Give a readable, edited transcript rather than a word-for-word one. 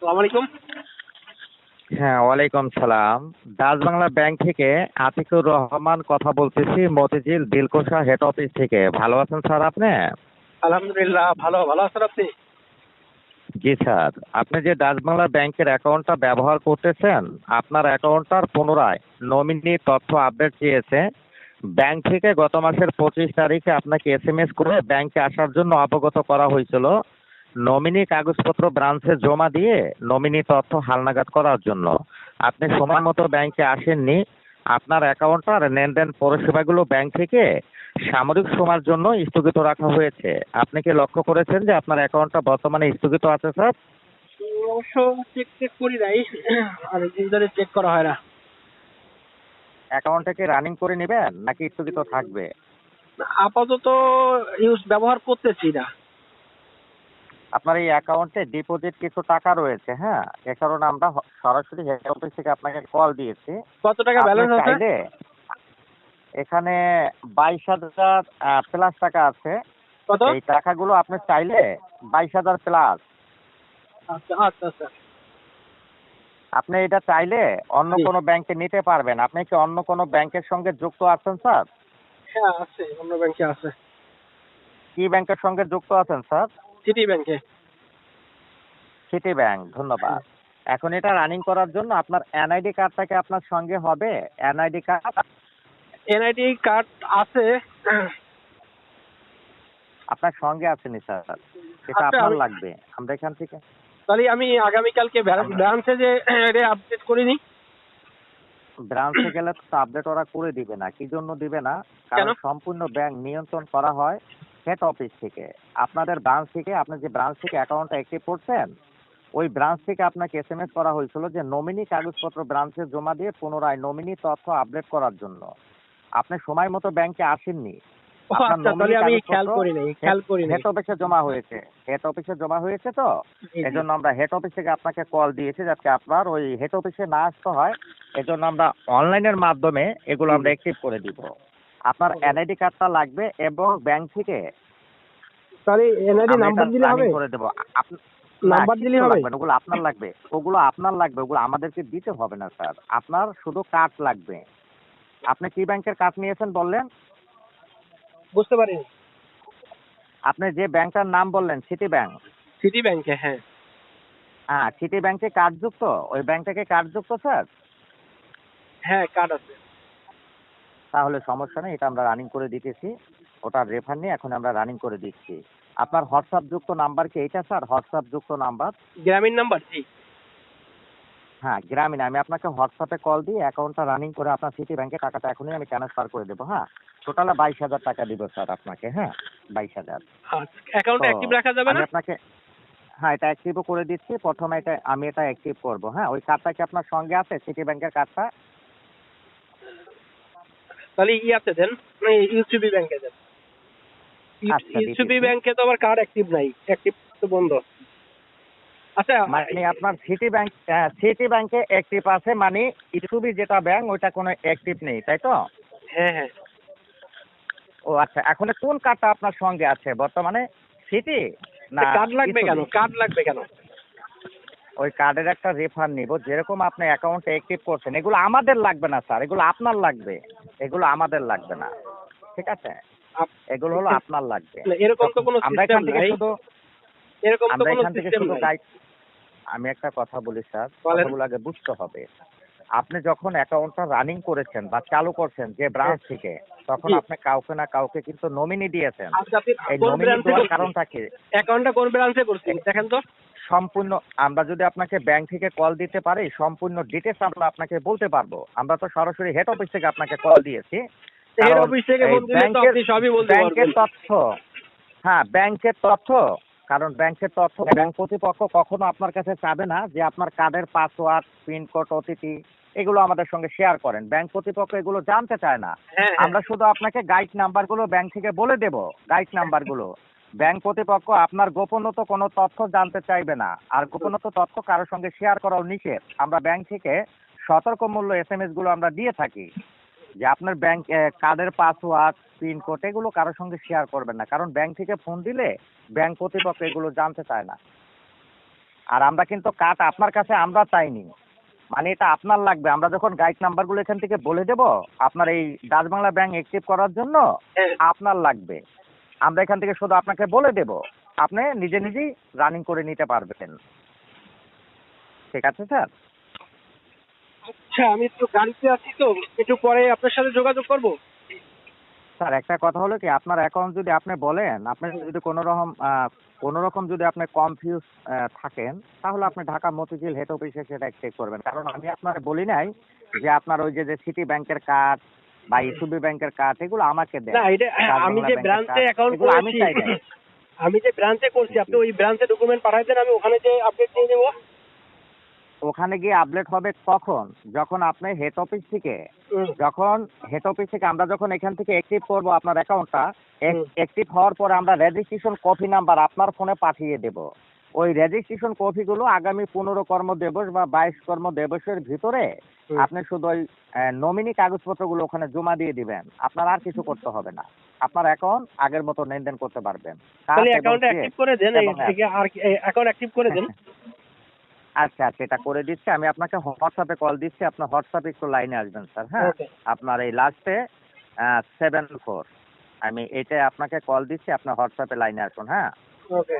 আসসালামু আলাইকুম। হ্যাঁ, ওয়ালাইকুম সালাম। ডাচ বাংলা ব্যাংক থেকে আতিকুর রহমান কথা বলতেছি, মতিঝিল দিলকুশা হেড অফিস থেকে। ভালো আছেন স্যার আপনি? আলহামদুলিল্লাহ, ভালো আছেন আপনি? জি স্যার। আপনি যে ডাচ বাংলা ব্যাংকের অ্যাকাউন্টটা ব্যবহার করতেছেন, আপনার অ্যাকাউন্টটার পুনরায় নমিনি তথ্য আপডেট চেয়েছে। ব্যাংক থেকে গত মাসের 25 তারিখে আপনাকে এসএমএস করে ব্যাংকে আসার জন্য অবগত করা হয়েছিল, নমিনি কাগজপত্র ব্রাঞ্চে জমা দিয়ে নমিনি তথ্য হালনাগাদ করার জন্য। আপনি সময় মতো ব্যাংকে আসেননি। আপনার অ্যাকাউন্টটার লেনদেন পরিষেবাগুলো ব্যাংক থেকে সাময়িক সময়ের জন্য স্থগিত রাখা হয়েছে। আপনি কি লক্ষ্য করেছেন যে আপনার অ্যাকাউন্টটা বর্তমানে স্থগিত আছে স্যার? অবশ্য চেক করি নাই, অনেকদিন ধরে চেক করা হয় না। অ্যাকাউন্টটা কি রানিং করে নেবেন নাকি স্থগিত থাকবে? আপাতত ব্যবহার করতেছি না। আপনার এই অ্যাকাউন্টে ডিপোজিট কিছু টাকা রয়েছে, হ্যাঁ, এ কারণে আমরা সরাসরি হেড অফিস থেকে আপনাকে কল দিয়েছি। কত টাকা আপনি ব্যালেন্স আছে? চাইলে এখানে 22,000 প্লাস টাকা আছে। কত? এই টাকাগুলো আপনি চাইলে 22,000 প্লাস। আচ্ছা আচ্ছা আচ্ছা। আপনি এটা চাইলে অন্য জি। কোনো ব্যাংকে নিতে পারবেন। আপনি কি অন্য কোনো ব্যাংকের সঙ্গে যুক্ত আছেন স্যার? হ্যাঁ আছে, অন্য ব্যাংকে আছে। কি ব্যাংকের সঙ্গে যুক্ত আছেন স্যার? সিটি ব্যাংকে। সিটি ব্যাংক, ধন্যবাদ। এখন এটা রানিং করার জন্য আপনার এনআইডি কার্ডটা কি আপনার সঙ্গে হবে? এনআইডি কার্ড এনআইডি কার্ড আছে। আপনার সঙ্গে আসেনি স্যার, এটা আচ্ছা, আপনার লাগবে। আমরা এখান থেকে তাহলে আমি আগামীকালকে আমরা ব্রাঞ্চে যে এটা আপডেট করে নিই। ব্রাঞ্চে গেলে তো আপডেট ওরা করে দিবে না। কি জন্য দিবে না? কেন? কারণ সম্পূর্ণ ব্যাংক নিয়ন্ত্রণ করা হয় হেড অফিস থেকে। আপনাদের ব্রাঞ্চ থেকে, আপনি যে ব্রাঞ্চ থেকে অ্যাকাউন্টটা অ্যাক্টিভ করছেন, ওই ব্রাঞ্চ থেকে আপনাকে এসএমএস করা হয়েছিল যে নমিনি কাগজপত্র ব্রাঞ্চে জমা দিয়ে পুনরায় নমিনি তথ্য আপডেট করার জন্য। আপনি সময় মতো ব্যাংকে আসেননি। ও আপনার আচ্ছা, নমিনি তাহলে আমি খেয়াল কাগজপত্র করি নাই, খেয়াল করি নাই। হেড অফিসে জমা হয়েছে। হেড অফিসে জমা হয়েছে তো জি জি। এজন্য আমরা হেড অফিস থেকে আপনাকে কল দিয়েছি, যাতে আপনার ওই হেড অফিসে না আসতে হয়। এজন্য আমরা অনলাইনের মাধ্যমে এগুলো জি আমরা জি। অ্যাক্টিভ করে দিব। আপনার এনআইডি কার্ডটা লাগবে এবং ব্যাংক থেকে তাহলে এনআইডি আমরা এটা নাম্বার দিলে রানিং হবে? করে দেবো। না, নাম্বার দিলে কিচ্ছু হবে? লাগবে না, ওগুলো আপনার লাগবে। ওগুলো আপনার লাগবে, ওগুলো আমাদেরকে দিতে হবে না স্যার। আপনার শুধু কার্ড লাগবে। আপনি কি ব্যাংকের কার্ড নিয়েছেন বললেন? বুঝতে পারিনি। আপনি যে ব্যাংকটার নাম বললেন সিটি ব্যাংক। সিটি ব্যাংকে, হ্যাঁ। হ্যাঁ, সিটি ব্যাংকে কার্ড যুক্ত। ওই ব্যাংক থেকে কার্ড যুক্ত স্যার। হ্যাঁ, কার্ড আছে। তাহলে সমস্যা নেই, এটা আমরা রানিং করে দিতেছি। ওটার রেফার নিয়ে এখন আমরা রানিং করে দিচ্ছি। আপনার হোয়াটসঅ্যাপ যুক্ত নাম্বার কি এইটা স্যার? হোয়াটসঅ্যাপ যুক্ত নাম্বার? গ্রামীণ নাম্বার, জি। হ্যাঁ, গ্রামীণ। আমি আপনাকে হোয়াটসঅ্যাপে কল দিয়ে অ্যাকাউন্টটা রানিং করে আপনার সিটি ব্যাংকে টাকাটা এখনই আমি ট্রান্সফার করে দেবো। হ্যাঁ, টোটালে 22,000 টাকা দিব স্যার আপনাকে। হ্যাঁ, 22,000। আচ্ছা, অ্যাকাউন্টে তো অ্যাক্টিভ রাখা যাবে আমি না? আপনাকে, হ্যাঁ, এটা অ্যাক্টিভও করে দিচ্ছি। প্রথমে আমি এটা অ্যাক্টিভ করবো। হ্যাঁ, ওই কার্ডটা কি আপনার সঙ্গে আছে, সিটি ব্যাংকের কার্ডটা? তাহলে ইয়াতে দেন, ইউসিবি ব্যাংকে দেন। আচ্ছা, ইউসিবি দিতেছি। ব্যাংকে তো আবার কার্ড অ্যাক্টিভ নাই, অ্যাক্টিভ তো বন্ধ। আচ্ছা। মানে আপনার সিটি ব্যাংকে অ্যাক্টিভ আছে, মানে ইসুবি যেটা ব্যাংক ওইটা কোনো অ্যাক্টিভ নেই, তাই তো? হ্যাঁ হ্যাঁ। ও আচ্ছা, এখন কোন কার্ডটা আপনার সঙ্গে আছে বর্তমানে? সিটি না কার্ড লাগবে কেন? ইসুবি? কার্ড লাগবে কেন? ওই কার্ডের একটা রেফার নিব, যেরকম আপনি অ্যাকাউন্টে অ্যাক্টিভ করছেন। এগুলো আমাদের লাগবে না স্যার, এগুলো আপনার লাগবে। এগুলো আমাদের লাগবে না, ঠিক আছে? আপ- এগুলো হলো আপনার লাগবে। না, এরকম তো কোনো আমরা সিস্টেম এখান থেকে নাই। শুধু এরকম তো আমরা কোনো এখান থেকে সিস্টেম শুধু নাই। গাইড। আমি একটা কথা বলি স্যার, বলেন। কথাগুলো আগে বুঝতে হবে। আপনি যখন অ্যাকাউন্টটা রানিং করেছেন বা চালু করছেন যে ব্রাঞ্চ হ্যাঁ, থেকে, তখন জি। আপনি কাউকে না কাউকে কিন্তু নমিনি দিয়েছেন। আচ্ছা, আপনি এই কোন নমিনি ব্রাঞ্চে দেওয়ার করছেন? কারণটা কি? অ্যাকাউন্টটা কোন ব্রাঞ্চে করছেন এ- দেখেন তো। সম্পূর্ণ, আমরা যদি আপনাকে ব্যাংক থেকে কল দিতে পারি, সম্পূর্ণ ডিটেলস আমরা আপনাকে বলতে পারবো। আমরা তো সরাসরি হেড অফিস থেকে আপনাকে কল দিয়েছি। হেড কারণ অফিস থেকে এই ফোন দিলে তো ব্যাংকের আপনি সবই বলতে ব্যাংকের পারবেন। তথ্য, হ্যাঁ ব্যাংকের তথ্য, কারণ ব্যাংকের তথ্য ব্যাংক কর্তৃপক্ষ কখনো আপনার কাছে চাবে না যে আপনার কার্ডের পাসওয়ার্ড, পিনকোড, ওটিপি এগুলো আমাদের সঙ্গে শেয়ার করেন। ব্যাংক কর্তৃপক্ষ এগুলো জানতে চায় না। হ্যাঁ হ্যাঁ। আমরা শুধু আপনাকে গাইড নাম্বারগুলো ব্যাংক থেকে বলে দেব। গাইড নাম্বারগুলো ব্যাংক কর্তৃপক্ষ আপনার গোপনত কোনো তথ্য জানতে চাইবে না। আর গোপনত তথ্য কারোর সঙ্গে শেয়ার করাও নিষেধ। আমরা ব্যাংক থেকে সতর্কমূল্য এসএমএস গুলো আমরা দিয়ে থাকি যে আপনার ব্যাংক কার্ডের পাসওয়ার্ড, পিনকোড এগুলো কারোর সঙ্গে শেয়ার করবেন না, কারণ ব্যাংক থেকে ফোন দিলে ব্যাংক কর্তৃপক্ষ এগুলো জানতে চায় না। আর আমরা কিন্তু কার্ড আপনার কাছে আমরা চাইনি, মানে এটা আপনার লাগবে। আমরা যখন গাইড নাম্বারগুলো এখান থেকে বলে দেব আপনার এই ডাচ বাংলা ব্যাংক অ্যাক্টিভ করার জন্য হ্যাঁ। আপনার লাগবে, আমরা এখান থেকে শুধু আপনাকে বলে দেব, আপনি নিজে নিজেই রানিং করে নিতে পারবেন। ঠিক আছে স্যার? আচ্ছা, আমি একটু গাড়িতে আছি তো, একটু পরে আপনার সাথে যোগাযোগ করব। স্যার একটা কথা হলো কি, আপনার অ্যাকাউন্ট যদি আপনি বলেন, আপনি যদি কোনো রকম যদি আপনি কনফিউজ থাকেন, তাহলে আপনি ঢাকা মতিঝিল হেড অফিসে সেটা চেক করবেন। কারণ আমি আপনার বলি নাই যে আপনার ওই যে সিটি ব্যাংকের কার্ড বা ইসুবি ব্যাংকের কার্ড এগুলো আমাকে দেন। না, এটা ডাচ আমি বাংলা যে ব্যাংকের ব্রাঞ্চে কার্ড অ্যাকাউন্ট এগুলো আমি করেছি, চাই নাই। আমি যে ব্রাঞ্চে করছি, আপনি ওই ব্রাঞ্চে ডকুমেন্ট পাঠাই দেন, আমি ওখানে যে আপডেট দিয়ে দেবো। ওখানে গিয়ে আপডেট হবে কখন? যখন আপনি হেড অফিস থেকে আমরা যখন এখান থেকে অ্যাক্টিভ করব আপনার অ্যাকাউন্টটা, অ্যাক্টিভ হওয়ার পরে আমরা রেজিস্ট্রেশন কপি নাম্বার আপনার ফোনে পাঠিয়ে দেব। ওই রেজিস্ট্রেশন কপিগুলো আগামী 15 কর্মদিবস বা 22 কর্মদিবসের ভিতরে আপনি শুধু ওই নমিনি কাগজপত্রগুলো ওখানে জমা দিয়ে দিবেন। আপনার আর কিছু করতে হবে না, আপনার অ্যাকাউন্ট আগের মতো লেনদেন করতে পারবেন। তাহলে অ্যাকাউন্টটা অ্যাক্টিভ করে দেন, আর অ্যাকাউন্ট অ্যাক্টিভ করে দেন। আচ্ছা আচ্ছা, এটা করে দিচ্ছি। আমি আপনাকে হোয়াটসঅ্যাপে কল দিচ্ছি, আপনার হোয়াটসঅ্যাপে একটু লাইনে আসবেন স্যার। হ্যাঁ, ওকে। আপনার এই লাস্টে 74, আমি এটাই আপনাকে কল দিচ্ছি, আপনার হোয়াটসঅ্যাপে লাইনে আসুন। হ্যাঁ। ওকে।